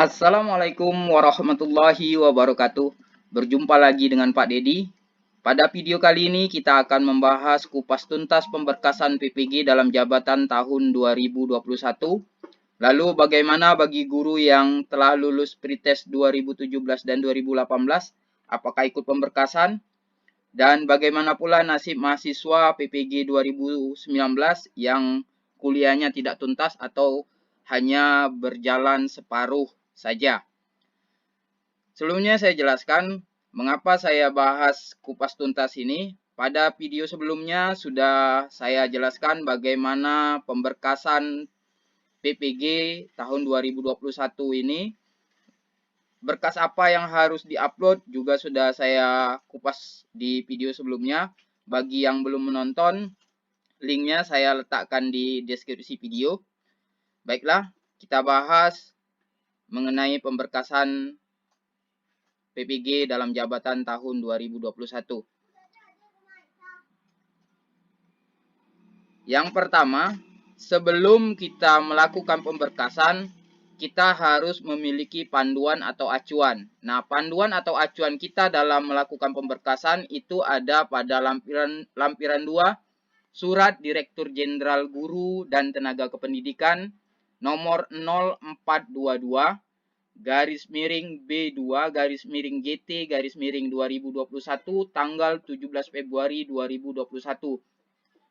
Assalamualaikum warahmatullahi wabarakatuh. Berjumpa lagi dengan Pak Dedi. Pada video kali ini kita akan membahas kupas tuntas pemberkasan PPG dalam jabatan tahun 2021. Lalu bagaimana bagi guru yang telah lulus pretest 2017 dan 2018? Apakah ikut pemberkasan? Dan bagaimana pula nasib mahasiswa PPG 2019 yang kuliahnya tidak tuntas atau hanya berjalan separuh saja? Sebelumnya saya jelaskan mengapa saya bahas kupas tuntas ini. Pada video sebelumnya sudah saya jelaskan bagaimana pemberkasan PPG tahun 2021 ini. Berkas apa yang harus diupload juga sudah saya kupas di video sebelumnya. Bagi yang belum menonton, linknya saya letakkan di deskripsi video. Baiklah, kita bahas mengenai pemberkasan PPG dalam jabatan tahun 2021. Yang pertama, sebelum kita melakukan pemberkasan, kita harus memiliki panduan atau acuan. Nah, panduan atau acuan kita dalam melakukan pemberkasan itu ada pada lampiran 2, Surat Direktur Jenderal Guru dan Tenaga Kependidikan nomor 0422 garis miring B2 garis miring GT garis miring 2021 tanggal 17 Februari 2021.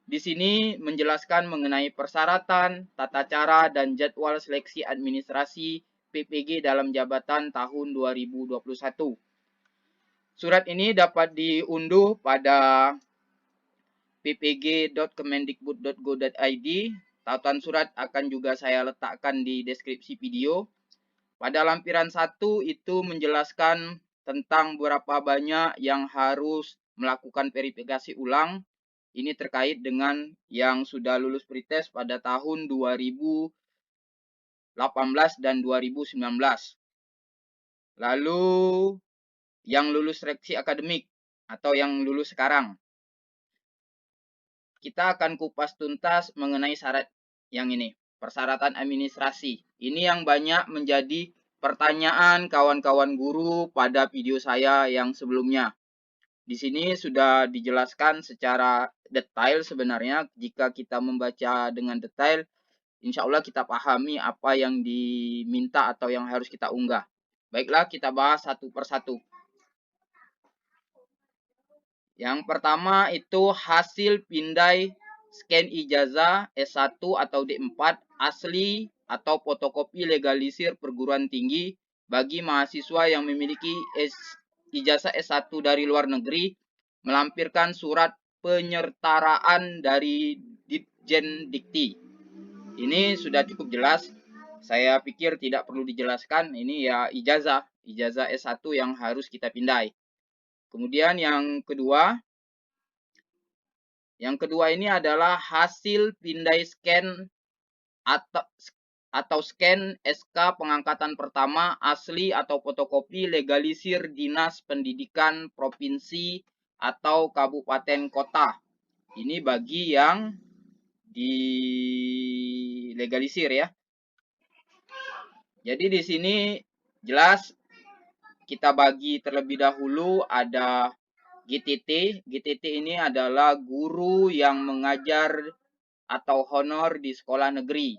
Di sini menjelaskan mengenai persyaratan, tata cara, dan jadwal seleksi administrasi PPG dalam jabatan tahun 2021. Surat ini dapat diunduh pada ppg.kemendikbud.go.id. Tautan surat akan juga saya letakkan di deskripsi video. Pada lampiran 1 itu menjelaskan tentang berapa banyak yang harus melakukan verifikasi ulang. Ini terkait dengan yang sudah lulus pretest pada tahun 2018 dan 2019. Lalu yang lulus seleksi akademik atau yang lulus sekarang. Kita akan kupas tuntas mengenai syarat yang ini, persyaratan administrasi. Ini yang banyak menjadi pertanyaan kawan-kawan guru pada video saya yang sebelumnya. Di sini sudah dijelaskan secara detail sebenarnya. Jika kita membaca dengan detail, insya Allah kita pahami apa yang diminta atau yang harus kita unggah. Baiklah, kita bahas satu persatu. Yang pertama itu hasil pindai scan ijazah S1 atau D4 asli atau fotokopi legalisir perguruan tinggi bagi mahasiswa yang memiliki ijazah S1 dari luar negeri melampirkan surat penyertaraan dari Ditjen Dikti. Ini sudah cukup jelas. Saya pikir tidak perlu dijelaskan. Ini ya ijazah S1 yang harus kita pindai. Kemudian yang kedua ini adalah hasil pindai scan atau scan SK pengangkatan pertama asli atau fotokopi legalisir Dinas Pendidikan Provinsi atau Kabupaten Kota. Ini bagi yang dilegalisir ya. Jadi di sini jelas kita bagi terlebih dahulu ada GTT. GTT ini adalah guru yang mengajar atau honor di sekolah negeri.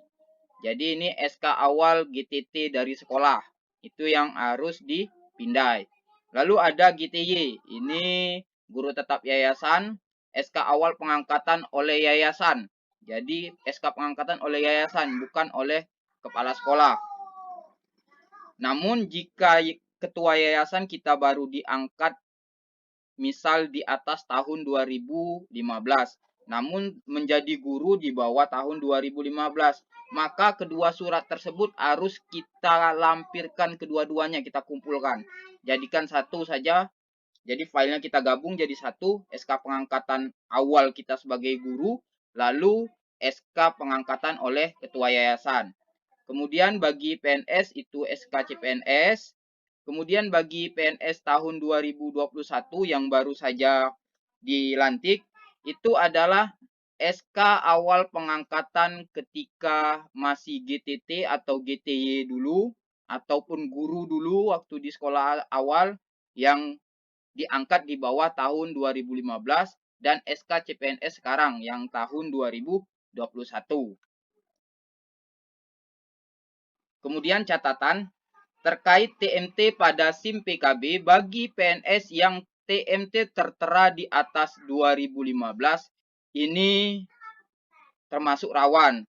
Jadi ini SK awal GTT dari sekolah. Itu yang harus dipindai. Lalu ada GTY. Ini guru tetap yayasan. SK awal pengangkatan oleh yayasan. Jadi SK pengangkatan oleh yayasan, bukan oleh kepala sekolah. Namun jika ketua yayasan kita baru diangkat misal di atas tahun 2015, namun menjadi guru di bawah tahun 2015, maka kedua surat tersebut harus kita lampirkan kedua-duanya, kita kumpulkan. Jadikan satu saja, jadi filenya kita gabung jadi satu, SK pengangkatan awal kita sebagai guru, lalu SK pengangkatan oleh ketua yayasan. Kemudian bagi PNS itu SK CPNS. Kemudian bagi PNS tahun 2021 yang baru saja dilantik, itu adalah SK awal pengangkatan ketika masih GTT atau GTY dulu. ataupun guru dulu waktu di sekolah awal yang diangkat di bawah tahun 2015 dan SK CPNS sekarang yang tahun 2021. Kemudian catatan terkait TMT pada SIM PKB bagi PNS yang TMT tertera di atas 2015 ini termasuk rawan.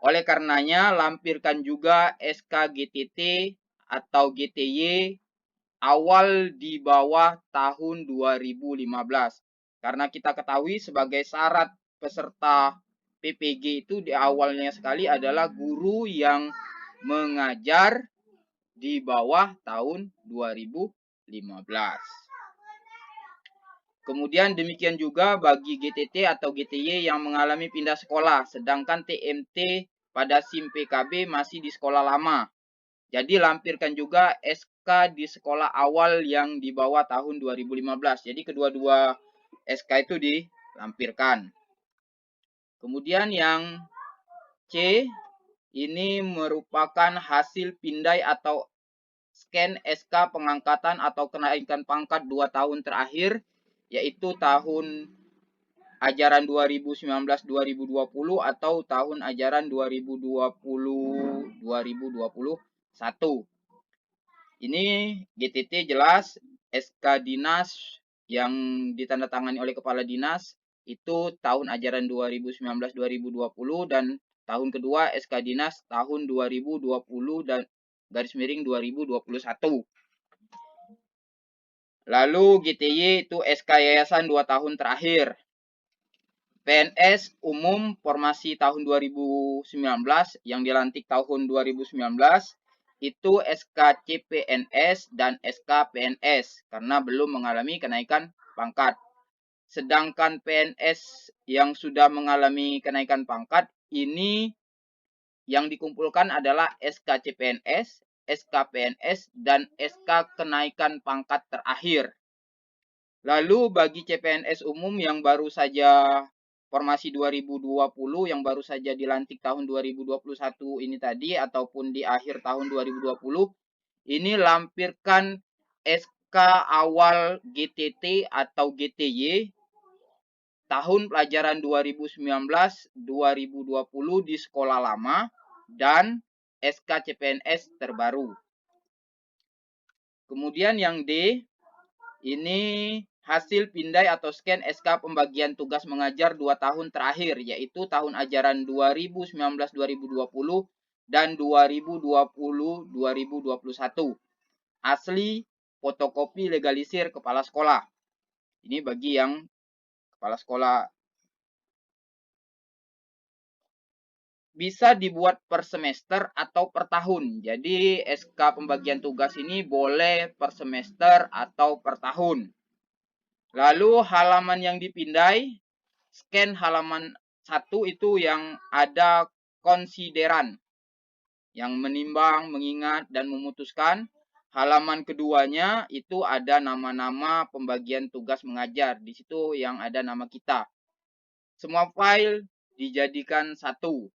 Oleh karenanya lampirkan juga SK GTT atau GTY awal di bawah tahun 2015. Karena kita ketahui sebagai syarat peserta PPG itu di awalnya sekali adalah guru yang mengajar di bawah tahun 2015. Kemudian demikian juga bagi GTT atau GTY yang mengalami pindah sekolah, sedangkan TMT pada SIM PKB masih di sekolah lama. Jadi lampirkan juga SK di sekolah awal yang di bawah tahun 2015. Jadi kedua-dua SK itu dilampirkan. Kemudian yang C ini merupakan hasil pindai atau scan SK pengangkatan atau kenaikan pangkat 2 tahun terakhir, yaitu tahun ajaran 2019-2020 atau tahun ajaran 2020-2021. Ini GTT jelas, SK Dinas yang ditandatangani oleh Kepala Dinas itu tahun ajaran 2019-2020 dan tahun kedua SK Dinas tahun 2020 dan garis miring 2021. Lalu GTY itu SK Yayasan 2 tahun terakhir. PNS umum formasi tahun 2019 yang dilantik tahun 2019 itu SK CPNS dan SK PNS karena belum mengalami kenaikan pangkat. Sedangkan PNS yang sudah mengalami kenaikan pangkat ini yang dikumpulkan adalah SK CPNS, SK PNS, dan SK kenaikan pangkat terakhir. Lalu bagi CPNS umum yang baru saja formasi 2020 yang baru saja dilantik tahun 2021 ini tadi ataupun di akhir tahun 2020 ini lampirkan SK awal GTT atau GTY tahun pelajaran 2019-2020 di sekolah lama dan SK CPNS terbaru. Kemudian yang D ini hasil pindai atau scan SK pembagian tugas mengajar 2 tahun terakhir, yaitu tahun ajaran 2019-2020 dan 2020-2021. Asli fotokopi legalisir kepala sekolah. Ini bagi yang kepala sekolah. Bisa dibuat per semester atau per tahun. Jadi SK pembagian tugas ini boleh per semester atau per tahun. Lalu halaman yang dipindai, scan halaman 1 itu yang ada konsideran, yang menimbang, mengingat, dan memutuskan. Halaman keduanya itu ada nama-nama pembagian tugas mengajar. Di situ yang ada nama kita. Semua file dijadikan satu.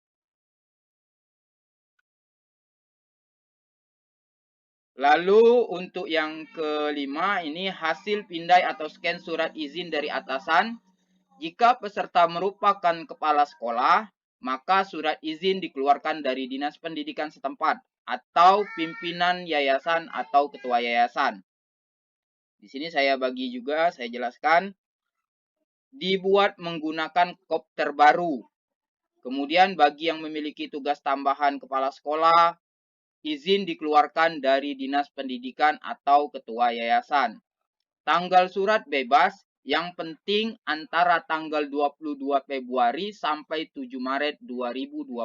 Lalu untuk yang kelima ini hasil pindai atau scan surat izin dari atasan. Jika peserta merupakan kepala sekolah, maka surat izin dikeluarkan dari Dinas Pendidikan setempat atau pimpinan yayasan atau ketua yayasan. Di sini saya bagi juga, saya jelaskan. Dibuat menggunakan kop terbaru. Kemudian bagi yang memiliki tugas tambahan kepala sekolah, izin dikeluarkan dari Dinas Pendidikan atau ketua yayasan. Tanggal surat bebas, yang penting antara tanggal 22 Februari sampai 7 Maret 2021.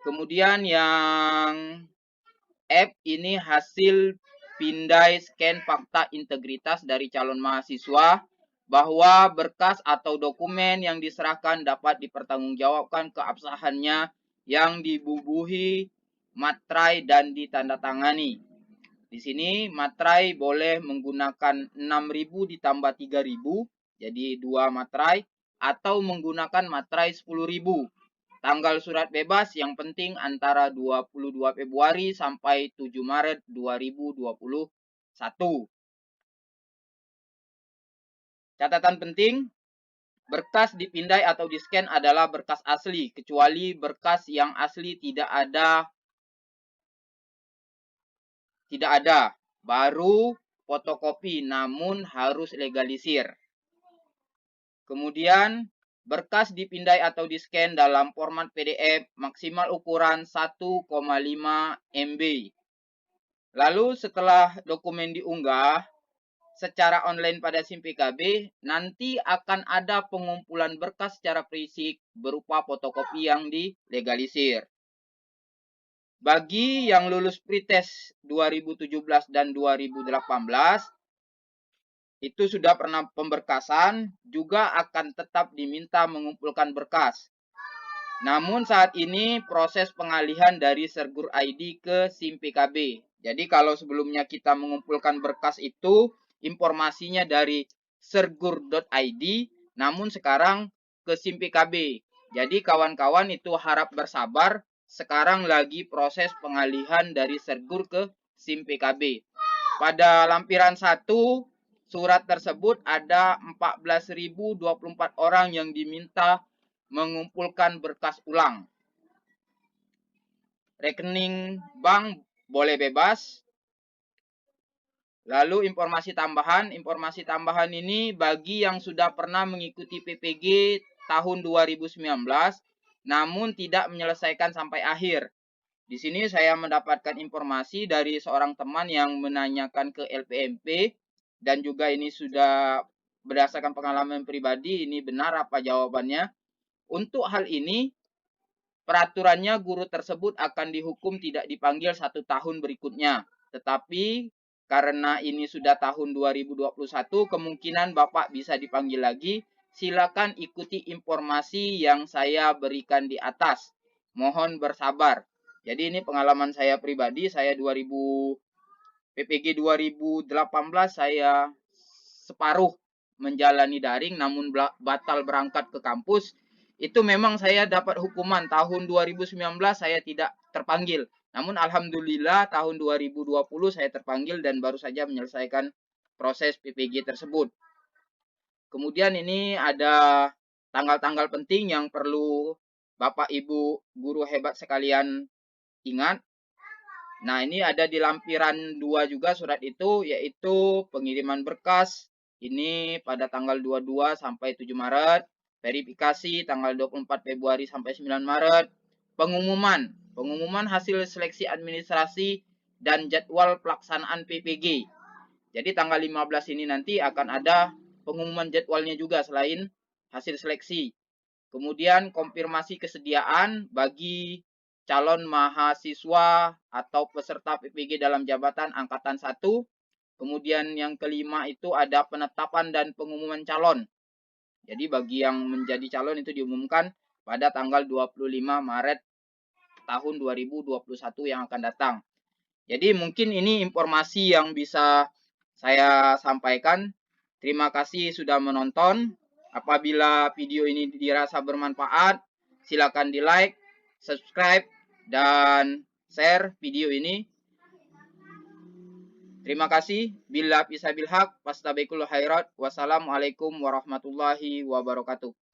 Kemudian yang F ini hasil pindai scan fakta integritas dari calon mahasiswa bahwa berkas atau dokumen yang diserahkan dapat dipertanggungjawabkan keabsahannya yang dibubuhi materai dan ditandatangani. Di sini materai boleh menggunakan 6.000 ditambah 3.000, jadi 2 materai, atau menggunakan materai 10.000. Tanggal surat bebas yang penting antara 22 Februari sampai 7 Maret 2021. Catatan penting, berkas dipindai atau di-scan adalah berkas asli, kecuali berkas yang asli tidak ada, baru fotokopi namun harus legalisir. Kemudian berkas dipindai atau di-scan dalam format PDF maksimal ukuran 1,5 MB. Lalu setelah dokumen diunggah secara online pada SIM PKB, nanti akan ada pengumpulan berkas secara fisik berupa fotokopi yang dilegalisir. Bagi yang lulus pretest 2017 dan 2018, itu sudah pernah pemberkasan, juga akan tetap diminta mengumpulkan berkas. Namun saat ini proses pengalihan dari Sergur ID ke SIM PKB. Jadi kalau sebelumnya kita mengumpulkan berkas itu, informasinya dari sergur.id, namun sekarang ke SIM PKB. Jadi kawan-kawan itu harap bersabar, sekarang lagi proses pengalihan dari Sergur ke SIM PKB. Pada lampiran 1, surat tersebut ada 14.024 orang yang diminta mengumpulkan berkas ulang. Rekening bank boleh bebas. Lalu informasi tambahan ini bagi yang sudah pernah mengikuti PPG tahun 2019 namun tidak menyelesaikan sampai akhir. Di sini saya mendapatkan informasi dari seorang teman yang menanyakan ke LPMP dan juga ini sudah berdasarkan pengalaman pribadi, ini benar apa jawabannya. Untuk hal ini, peraturannya guru tersebut akan dihukum tidak dipanggil 1 tahun berikutnya. Tetapi karena ini sudah tahun 2021, kemungkinan Bapak bisa dipanggil lagi. Silakan ikuti informasi yang saya berikan di atas. Mohon bersabar. Jadi ini pengalaman saya pribadi, saya PPG 2018 saya separuh menjalani daring namun batal berangkat ke kampus. Itu memang saya dapat hukuman tahun 2019 saya tidak terpanggil. Namun alhamdulillah tahun 2020 saya terpanggil dan baru saja menyelesaikan proses PPG tersebut. Kemudian ini ada tanggal-tanggal penting yang perlu Bapak Ibu guru hebat sekalian ingat. Nah, ini ada di lampiran 2 juga surat itu, yaitu pengiriman berkas. Ini pada tanggal 22 sampai 7 Maret. Verifikasi tanggal 24 Februari sampai 9 Maret. Pengumuman hasil seleksi administrasi dan jadwal pelaksanaan PPG. Jadi tanggal 15 ini nanti akan ada pengumuman jadwalnya juga selain hasil seleksi. Kemudian konfirmasi kesediaan bagi calon mahasiswa atau peserta PPG dalam jabatan angkatan 1. Kemudian yang kelima itu ada penetapan dan pengumuman calon. Jadi bagi yang menjadi calon itu diumumkan pada tanggal 25 Maret tahun 2021 yang akan datang. Jadi mungkin ini informasi yang bisa saya sampaikan. Terima kasih sudah menonton. Apabila video ini dirasa bermanfaat, silakan di like, subscribe, dan share video ini. Terima kasih. Bila bisa bilhaq, wastabikul khairat. Wassalamualaikum warahmatullahi wabarakatuh.